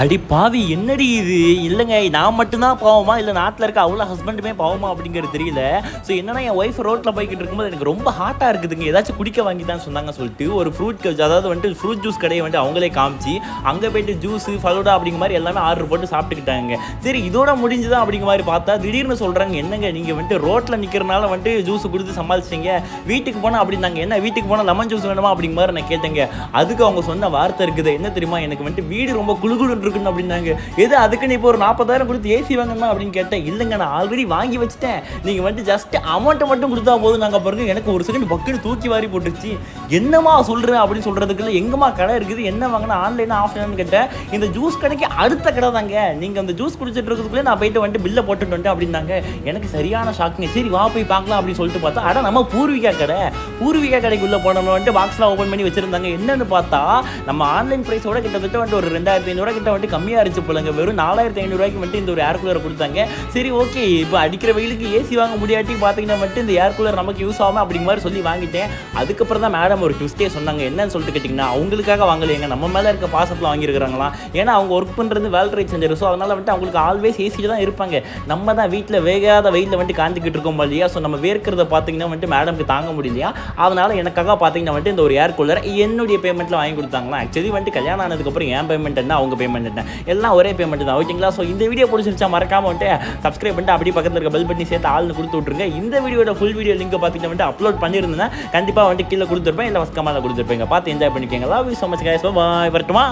அடி பாவி என்னடி இது இல்லைங்க நான் மட்டும்தான் பாவமா இல்லை நாட்டில் இருக்க அவ்வளோ ஹஸ்பண்டுமே பாவமா அப்படிங்கிறது தெரியல. ஸோ என்னன்னா என் ஒய்ஃப் ரோட்டில் போய்கிட்டு இருக்கும்போது எனக்கு ரொம்ப ஹாட்டாக இருக்குதுங்க, ஏதாச்சும் குடிக்க வாங்கி தான் சொன்னாங்க சொல்லிட்டு ஒரு ஃப்ரூட் அதாவது வந்துட்டு ஃப்ரூட் ஜூஸ் கடையை வந்துட்டு அவங்களே காமிச்சு அங்கே போய்ட்டு ஜூஸு ஃபலூடா அப்படிங்கிற மாதிரி எல்லாமே ஆர்டர் போட்டு சாப்பிட்டுக்கிட்டாங்க. சரி இதோட முடிஞ்சுதான் அப்படிங்கிற மாதிரி பார்த்தா திடீர்னு சொல்கிறாங்க என்னங்க நீங்கள் வந்துட்டு ரோட்டில் நிற்கிறனால வந்துட்டு ஜூஸ் கொடுத்து சமாளிச்சிங்க, வீட்டுக்கு போனால் அப்படின்னாங்க. என்ன வீட்டுக்கு போனால் லெமன் ஜூஸ் வேணுமா அப்படிங்கிற மாதிரி நான் கேட்டேங்க. அதுக்கு அவங்க சொன்ன வார்த்தை இருக்குது என்ன தெரியுமா, எனக்கு வந்துட்டு வீடு ரொம்ப குளுகுளு இருக்குன்னு அப்படின்னாங்க. எது அதுக்குன்னு இப்போ ஒரு 40,000 கொடுத்து ஏசி வாங்கணுமா அப்படின்னு கேட்டேன். இல்லைங்க நான் ஆல்ரெடி வாங்கி வச்சுட்டேன், நீங்கள் வந்துட்டு ஜஸ்ட் அமௌண்ட்டை மட்டும் கொடுத்தா போதும் நாங்கள் பாருங்க. எனக்கு ஒரு செகண்ட் பக்குன்னு தூக்கி வாரி போட்டுருச்சு. என்னமா சொல்கிறேன் அப்படின்னு சொல்கிறதுக்குள்ள எங்கம்மா கடை இருக்குது, என்ன வாங்கினா ஆன்லைனா ஆஃப்லைனான்னு கேட்டேன். இந்த ஜூஸ் கடைக்கு அடுத்த கடை தாங்க, நீங்கள் அந்த ஜூஸ் குடிச்சிட்டு இருக்கிறதுக்குள்ளே நான் போயிட்டு வந்துட்டு பில்லை போட்டுட்டு வந்துட்டு அப்படின்னாங்க. எனக்கு சரியான ஷாக்குங்க. சரி வா போய் பார்க்கலாம் அப்படின்னு சொல்லிட்டு பார்த்தா அட நம்ம பூர்விகா கடை. பூர்விகா கடைக்குள்ளே போனோம்னா வந்துட்டு பாக்ஸ்லாம் ஓப்பன் பண்ணி வச்சிருந்தாங்க. என்னன்னு பார்த்தா நம்ம ஆன்லைன் ப்ரைஸோட கிட்டத்தட்ட வந்துட்டு ஒரு 2,500 கிட்ட வந்துட்டு கம்மியாக இருந்துச்சு போலங்க. வெறும் 4,500 வந்துட்டு இந்த ஒரு ஏர் கூலரை கொடுத்தாங்க. சரி ஓகே இப்போ அடிக்கிற வெயிலுக்கு ஏசி வாங்க முடியாட்டி பார்த்தீங்கன்னா வந்துட்டு இந்த ஏர் கூலர் நமக்கு யூஸ் ஆகாமல் அப்படிங்கிற மாதிரி சொல்லி வாங்கிட்டேன். அதுக்கப்புறம் தான் மேடம் ஒரு ட்விஸ்டே சொன்னாங்க. என்னன்னு சொல்லிட்டு கேட்டிங்கன்னா அவங்களுக்காக வாங்கலைங்க, நம்ம மேலே இருக்க பாசத்தில் வாங்கியிருக்கிறாங்களாம். ஏன்னா அவங்க ஒர்க் பண்ணுறது வேல்ட்ரை செஞ்சர், ஸோ அதனால் வந்துட்டு அவங்களுக்கு ஆல்வேஸ் ஏசியில் தான் இருப்பாங்க. நம்ம தான் வீட்டில் வேகாத வெயிலில் வந்துட்டு காந்திக்கிட்டு இருக்கோம் இல்லையா. ஸோ நம்ம வேர்க்கிறத பார்த்தீங்கன்னா வந்துட்டு மேடம்க்கு தாங்க முடியலையா, அதனால் எனக்காக பார்த்தீங்கன்னா வந்துட்டு இந்த ஒரு ஏர் கூலர் என்னுடைய பேமெண்ட்டில் வாங்கி கொடுத்தாங்களா. ஆக்சுவலி வந்துட்டு கல்யாணம் ஆனதுக்கப்புறம் என் பேமெண்ட் என்ன அவங்க பேமெண்ட் என்ன எல்லாம் ஒரே பேமெண்ட் தான் ஓகேங்களா. ஸோ இந்த வீடியோ பிடிச்சிருச்சா மறக்காம வந்துட்டு சப்ஸ்கிரைப் பண்ணிட்டு அப்படியே பக்கத்தில் இருக்க பெல் பட்டனை சேர்த்து ஆள்னு கொடுத்து விட்ருங்க. இந்த வீடியோட ஃபுல் வீடியோ லிங்க் பார்த்தீங்கன்னா வந்துட்டு அப்லோட் பண்ணியிருந்தேன்னா கண்டிப்பாக வந்துட்டு கீழே கொடுத்துருப்பேன், இல்லை கமெண்ட்டில் கொடுத்துருப்பேங்க. பார்த்து என்ஜாய் பண்ணிக்கோங்க. Love you so much guys, bye வரட்டுமா.